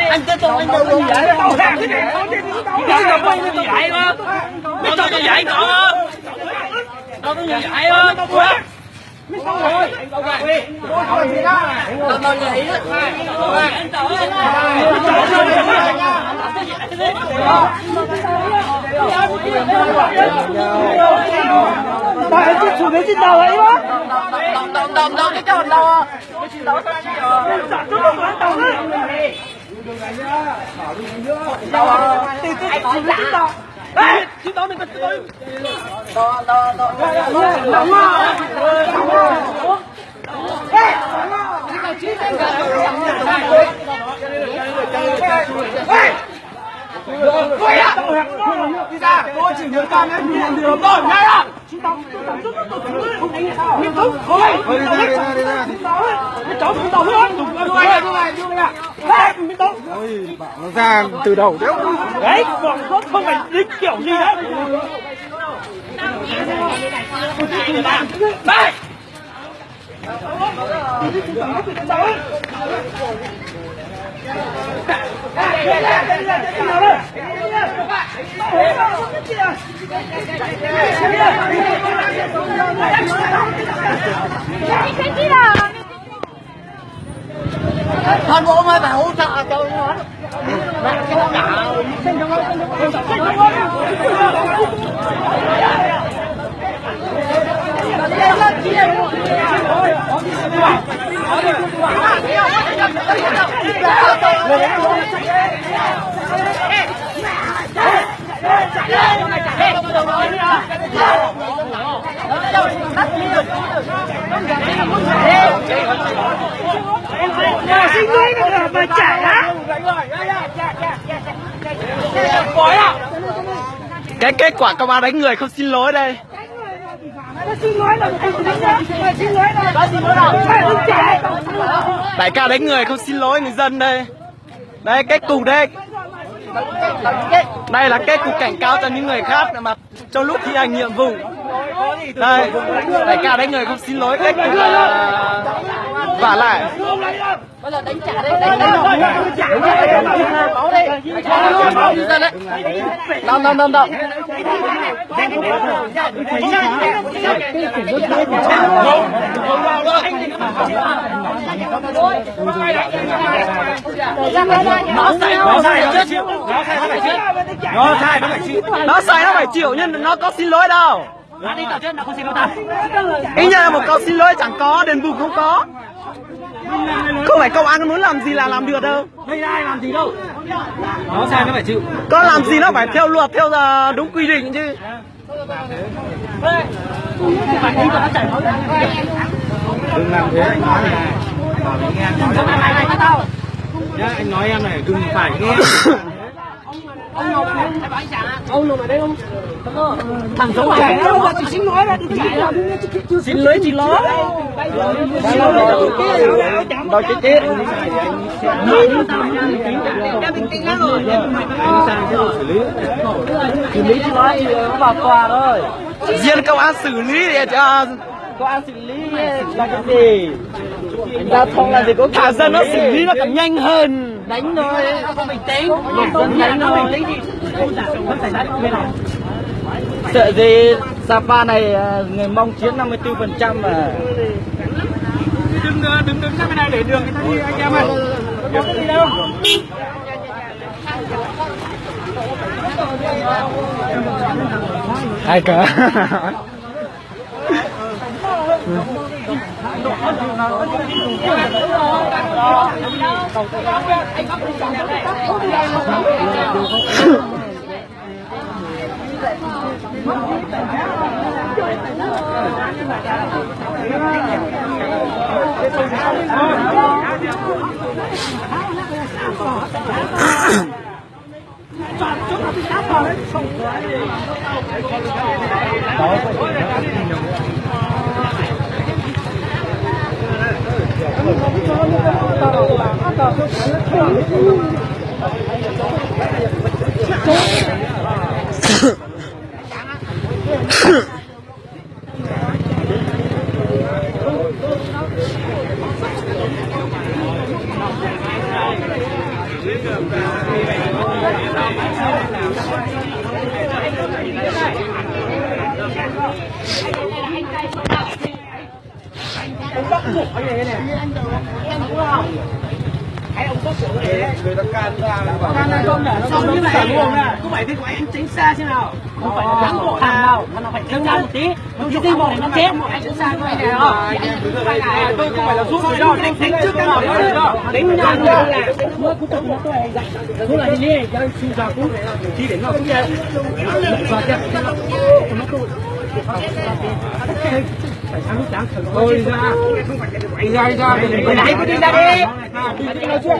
Anh tới tôi anh đâu vậy đâu. Đâu có quay như vậy đó. Đâu có vậy cậu á. Đâu có như vậy á. Mấy xong rồi. Đâu vậy? Đâu gì đó. Đâu đâu vậy á. Anh tự tại chứ chủ cái gì đâu ấy á. Đâu cái chỗ đâu à. Cái gì đâu sao chứ. Sao chú không có đâu á. Đâu à. Thì cái gì đâu. Ê, chứ đâu mình có tôi. Đó. Đâu mà. Ê, cái cầu chí này. Quay ạ! Đi ra! Tôi chỉ nhớ con em đi làm đường rồi, ngay ạ! Chị Tống, nghiêm túc, thôi! Thôi đi ra! Cái cháu Minh Tống hết! Đưa này! Ê, Minh Tống! Ôi, bảo nó ra từ đầu đéo! Đấy, bọn nó không phải đích kiểu gì đấy! Đây! Thôi bố ơi bà hỗ trợ tôi nữa. Mẹ cái nó cả. Xin lỗi mà chạy á. Cái kết quả công an đánh người không xin lỗi đây. Đại ca đánh người không xin lỗi người dân đây. Đây kết cục đây. Đây là kết cục cảnh cáo cho những người khác mà trong lúc thi hành nhiệm vụ. Đây, đại ca đánh người không xin lỗi, kết cục là vả lại. Bây giờ đánh trả đây, đánh máu đây. Đâu. Nó sai nó phải chịu nhưng nó có xin lỗi đâu. Ý như là một câu xin lỗi chẳng có, đền bù không có. Không phải công an muốn làm gì là làm được đâu. Không ai làm gì đâu. Nó sai nó phải chịu. Có làm gì nó phải theo luật, theo đúng quy định chứ. Đừng làm thế anh nói này. Nhá, anh nói em này đừng phải nghe. Ông nào mà đây ông thằng sống này đâu mà chỉ xin lỗi là xin lỗi chỉ lỗi đâu chết bình tĩnh lắm rồi xử lý chỉ lỗi nó vào tòa thôi, riêng công an xử lý để cho công an xử lý là cái gì giao thông là gì có thả dân nó xử lý nó còn nhanh hơn đánh thôi không bình tĩnh đánh thôi sợ gì Sapa này người Mông chiếm 54% mà đừng sang bên này để đường người ta đi anh em ơi có cái gì đâu ai cả Ông bắt buộc cái này này. Em cũng không. Hãy ông có sửa người ta can ra không để nó không phải luôn nè. Có phải thì của em tránh xa thế nào? Không phải là thắng bộ thằng nào, nó phải tránh ra một tí. Cái gì một nó chết, một anh tránh xa cái này đó. Tôi không phải là giúp người đâu, đánh trước cái nào đó. Đánh nhau là nó cũng không có cái dạy. Nó là đi đi, cái suy ra cũng chỉ để nó cũng vậy. Và cái nó tôi phải thắng trắng thôi ra không phải cái ra đi nãy cứ đi ra đi nói chuyện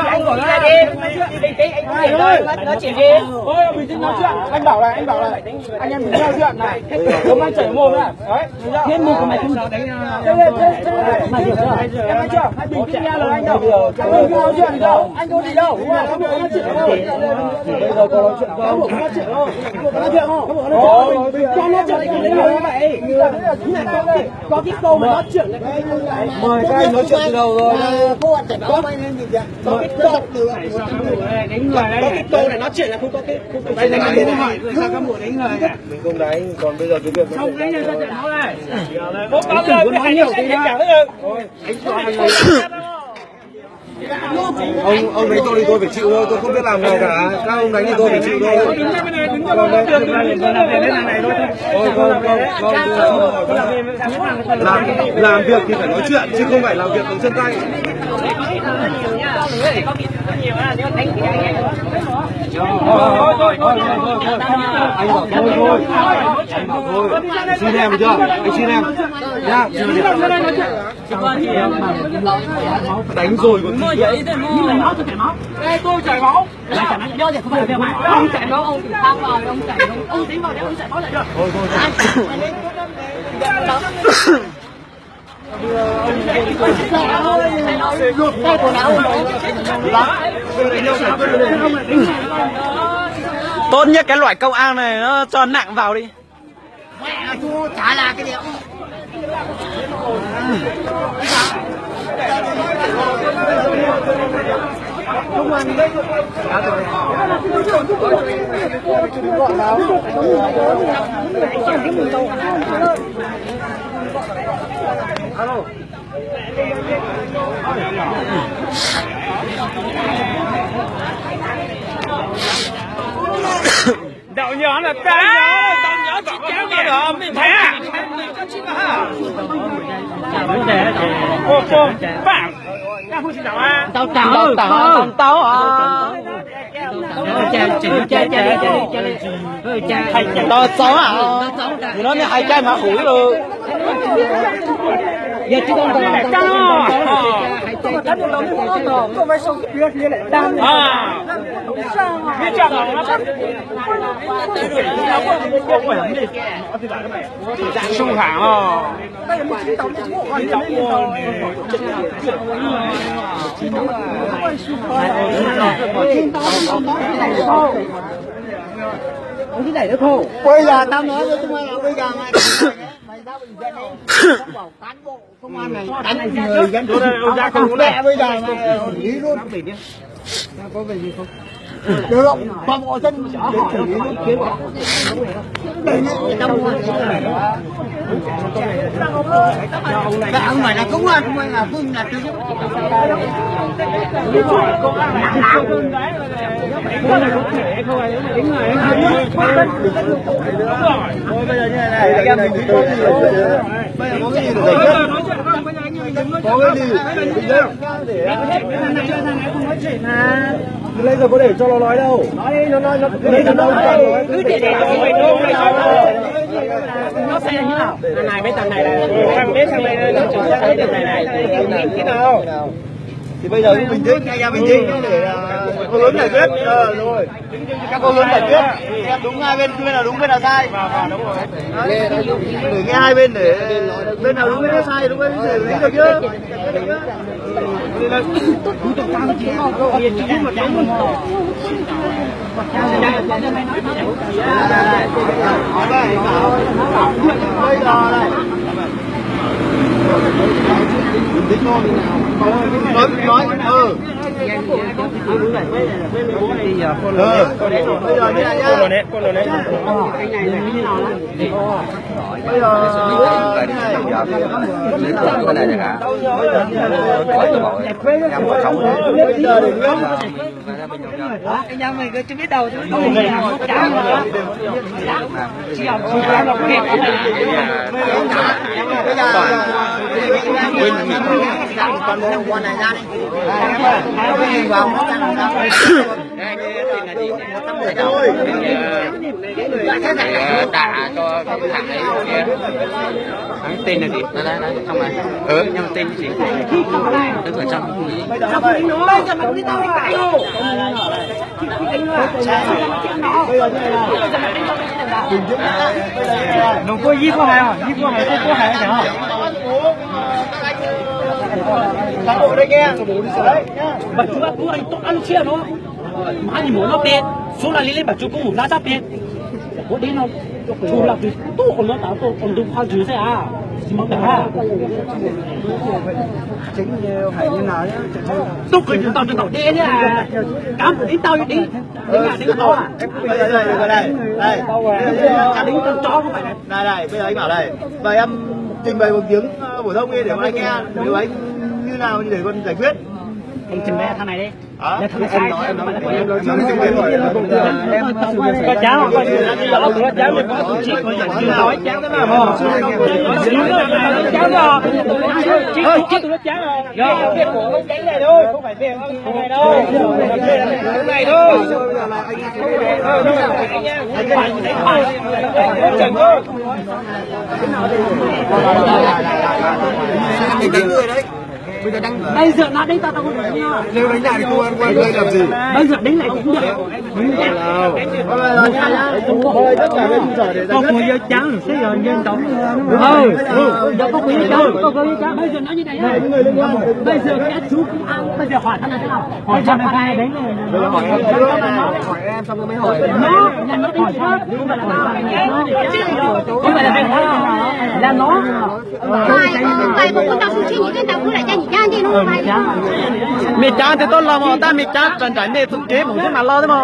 anh bảo ra đi anh ơi nói chuyện đi ôi bình tĩnh nói chuyện anh bảo là anh em mình nói chuyện này không anh chảy mồm này đấy hết mồm của mày không đánh em nói chưa hãy bình tĩnh nghe lời anh đâu anh không nói chuyện gì đâu anh có gì đâu không có nói chuyện đâu bây giờ có nói chuyện không có nói chuyện không nói chuyện không con nói chuyện cái đấy là vậy có cái câu mà nói chuyện này mời các anh nói chuyện từ đầu rồi cô anh chả nói anh lên gì vậy có cái câu từ đánh người có cái câu này nói chuyện là không có cái đánh người hỏi người ta có một đánh người mình không đánh còn bây giờ cái việc không đánh ra chuyện nói này có bao giờ nói nhiều thì cả nữa ông đánh tôi thì tôi phải chịu thôi, tôi không biết làm nào cả. Các ông đánh thì tôi phải chịu thôi. Làm việc thì phải nói chuyện chứ không phải làm việc bằng chân tay. Anh bảo thôi, xin em chưa? Anh xin em nhá. Đánh rồi còn nói vậy thì mua máu tôi chảy máu ê tôi chảy máu do gì không phải việc mày ông chảy máu ông tăng vào ông chảy ông tính vào để ông chảy máu lại được thôi đây quần áo tốt nhất cái loại công an này nó cho nặng vào đi mẹ chú chả là cái điều không ăn đấy alo đậu nhỏ là ta đậu nhỏ chỉ kéo kia được mình thấy à cô bạn đang không xin đậu à tao à tao xấu à thì nó như hai chai mà hủi rồi giờ chứ không còn phải xong cái kia lại đang biết chọn nó sung hạng à đây là một chín tổng cái này nó khô bây giờ tao nói với chúng mày là bây giờ mày ra bệnh viện đi không bảo cán bộ công an này đánh người dân ra không mẹ bây giờ mày lý luôn có về gì không được không toàn bộ dân để xử lý luôn kiến đây nhé trong cái ông này là công an không phải là phương là tư bây giờ như này bây giờ có cái gì để giải quyết? Có cái gì? Bây giờ có để cho nó nói đâu? Nói đi, nó nói cứ để nó sẽ như nào? Này mấy tầng này là thằng biết sang đây nó chuyển sang cái tầng này thế nào? Thì bây giờ bình tĩnh, anh em bình tĩnh để cô lớn giải quyết. Rồi. Các cô lớn giải quyết. Em đúng hai bên là đúng, bên nào sai. Đúng rồi. Để nghe hai bên để bên nào đúng bên nào sai, đúng bên xử lý được chưa? Bình tĩnh thôi. nói bây giờ như này nhá. Bây giờ anh em mình cứ chưa biết đầu chứ không còn một con này ra đi vào đả cho thằng ấy kia. Tên là gì? Đây, trong này. Nhưng mà tên gì? Tức là trong bây giờ mình đi tao cãi nó có gì có hay à? Gì có hay có hay chẳng hả? cán bộ đây nghe. Bà chú anh tốt ăn chia nó. Mà anh muốn nó bên, số là lên bà chú cũng muốn ra ra bên. Có đến nó chú là cái tổ của nó tạo tổ còn đúng khoan chứ thế à? Gì mà cả. Chính phải như nào nhá. Tôi cười chúng tao đen à. Cám đến tao đi. Đến nhà đến tao à. Bây giờ đây. Đến tao cho không phải này. Đây, bây giờ anh bảo đây. Và em trình bày một tiếng phổ thông đi để mà anh nghe. Nếu anh như nào thì để con giải quyết. Anh trình bày thằng này đi. Thằng này Em nói có cháu không? Có cháu thì có chỉ có những nói cháu đó mà. Cháu đó. Chỉ nó cháu rồi. Rồi biết của cái này thôi, không phải về cái này đâu. Cái này thôi. Bây giờ nó đánh tao không được nha. Nếu đánh lại thì cô ăn quen đây làm gì? Bây giờ đánh lại cũng được. Thôi tất cả bên trụ sở để giải quyết. Có quý trắng, sẽ giờ nhân tổng. Giờ có quý trắng, bây giờ nói như này thôi. Bây giờ các chú cũng ăn, bây giờ hỏi thằng này thế nào? Hỏi thằng này đánh này. Hỏi em xong rồi mới hỏi. Nó, nhà nó đánh chết, không phải là nó. Không phải là bên là nó. Tại một con tàu sushi những cái tàu cứ lại cho nhỉ cha đi nó phải. Mì trắng thì tốt lắm mà ta mì trắng trần trần này thực chế một chút mà lo thế mà.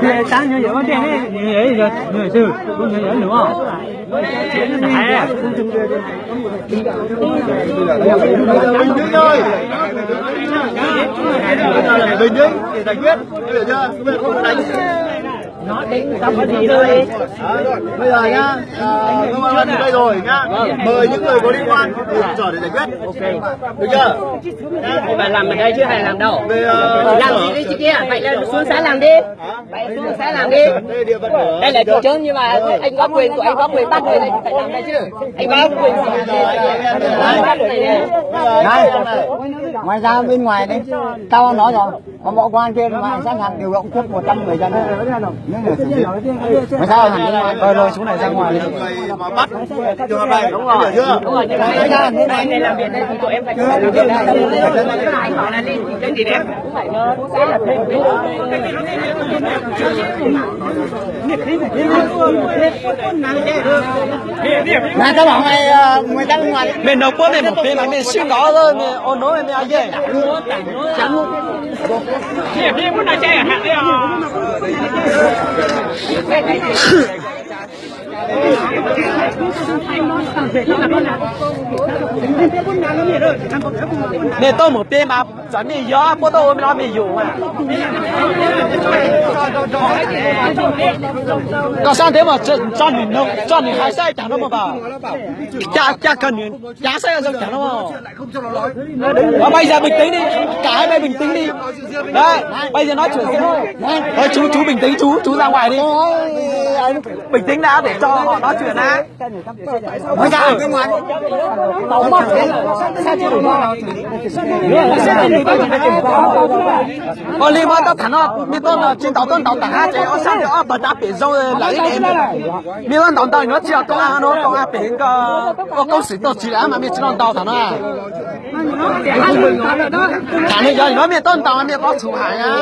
Giờ sáng như vậy đen ấy, như vậy giờ người sư cũng như vậy nữa. Bình tĩnh thôi. Bình tĩnh để giải quyết. Hiểu chưa? Bây giờ không đánh. Nó đánh xong cái gì thôi. Bây giờ nhá, công an Vân đây rồi nhá. Mời những người có liên quan đến trụ sở để giải quyết. Ok. Được chưa? Phải làm ở đây chứ phải làm đâu. Làm gì đi chị kia? Vậy là xuống xã làm đi. Vậy xuống xã làm đi. Đây là chủ trương nhưng mà anh có quyền của anh có quyền bắt người này phải làm đây chứ. Anh có quyền Này, ngoài ra bên ngoài đấy, tao nói rồi, có bộ quan kia ngoài sát hẳn điều động cướp 100 người dân. Ngoài sao hẳn bên ngoài, rồi xuống này ra ngoài đi. Người mà bắt trường hợp này, đúng rồi chưa? đúng rồi. Đây làm việc đây thì tụi em phải làm việc đây. Anh bảo là đi cái gì đẹp cũng phải sẽ là thêm. Này tao bảo mày người ta bên ngoài bên đầu quân này một bên mà bên xuyên đó rồi mày ôn nói mày ai vậy? Chẳng luôn. Đi muốn nói chơi hạt đi à. Nên tôi một bên mà chẳng bị gió, bố tôi nó bị dụ mà. Còn sao thế mà cho mình đâu, cho mình hai sai chẳng đâu mà bảo. Cha cần giá sai rồi chẳng đâu mà. Bây giờ bình tĩnh đi, cả hai bên bình tĩnh đi. Đấy, bây giờ nói chuyện thôi. Thôi chú bình tĩnh, chú ra ngoài đi. Bình tĩnh đã để cho họ nói chuyện đã. Bây giờ ở bên ngoài. Liên quan tới thằng nó, biết tôi là trên tàu tàu hát chạy ở sang ở bờ đá biển dâu lấy em. Biết con tàu nó chỉ là công an biển có công sự tổ chỉ là mà biết con tàu thằng nó. Thằng này giờ nó biết con tàu biết có chủ hải á.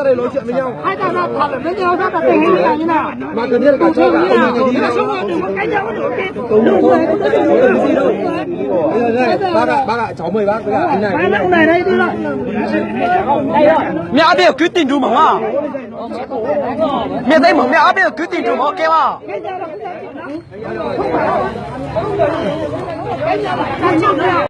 ra đây nói chuyện với nhau. Hai ta thảo luận với nhau xem là tình hình như nào. Mà cần thiết là cả cho cả cùng người đi Nói đâu. chung là đừng có cãi nhau nữa. Bác ạ, cháu mời bác với cả anh này. Hai ông này đây đi rồi. mẹ biết cứ tin trụ mà mẹ thấy mà mẹ biết cứ tin trụ mà ok mà Cái nhà là